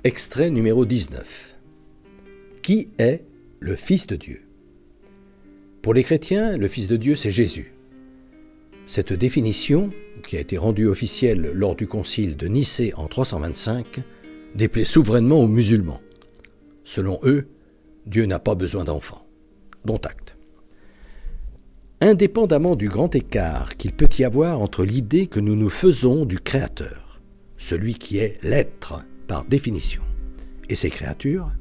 Extrait numéro 19. Qui est le Fils de Dieu ? Pour les chrétiens, le Fils de Dieu, c'est Jésus. Cette définition, qui a été rendue officielle lors du concile de Nicée en 325, déplaît souverainement aux musulmans. Selon eux, Dieu n'a pas besoin d'enfants. Dont acte. Indépendamment du grand écart qu'il peut y avoir entre l'idée que nous nous faisons du Créateur, celui qui est l'être par définition, et ses créatures,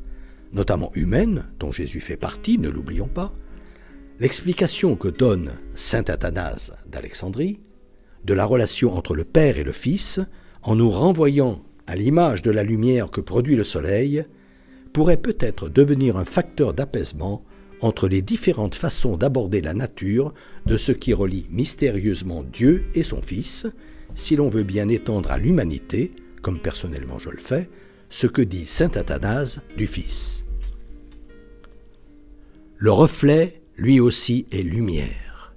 notamment humaines, dont Jésus fait partie, ne l'oublions pas, l'explication que donne saint Athanase d'Alexandrie de la relation entre le Père et le Fils, en nous renvoyant à l'image de la lumière que produit le soleil, pourrait peut-être devenir un facteur d'apaisement entre les différentes façons d'aborder la nature de ce qui relie mystérieusement Dieu et son Fils, si l'on veut bien étendre à l'humanité, comme personnellement je le fais, ce que dit saint Athanase du Fils. Le reflet, lui aussi, est lumière.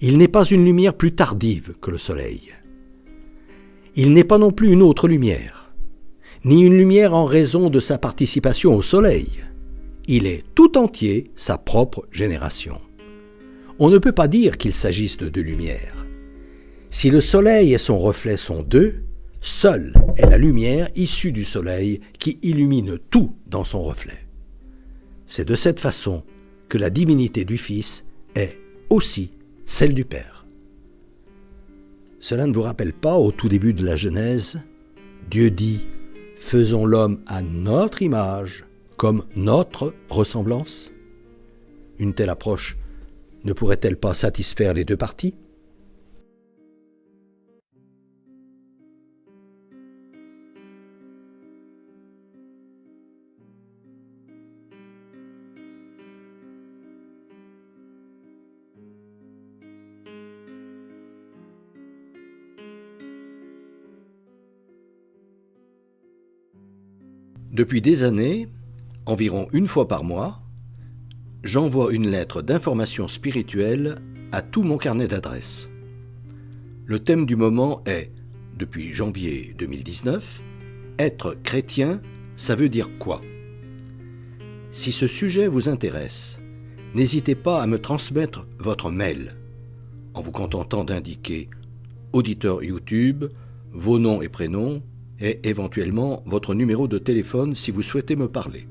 Il n'est pas une lumière plus tardive que le soleil. Il n'est pas non plus une autre lumière, ni une lumière en raison de sa participation au soleil. Il est tout entier sa propre génération. On ne peut pas dire qu'il s'agisse de deux lumières. Si le soleil et son reflet sont deux, seule est la lumière issue du soleil qui illumine tout dans son reflet. C'est de cette façon que la divinité du Fils est aussi celle du Père. Cela ne vous rappelle pas, au tout début de la Genèse, Dieu dit « Faisons l'homme à notre image, comme notre ressemblance ». Une telle approche ne pourrait-elle pas satisfaire les deux parties ? Depuis des années, environ une fois par mois, j'envoie une lettre d'information spirituelle à tout mon carnet d'adresses. Le thème du moment est, depuis janvier 2019, « Être chrétien, ça veut dire quoi ?» Si ce sujet vous intéresse, n'hésitez pas à me transmettre votre mail, en vous contentant d'indiquer « auditeur YouTube », vos noms et prénoms, et éventuellement votre numéro de téléphone si vous souhaitez me parler.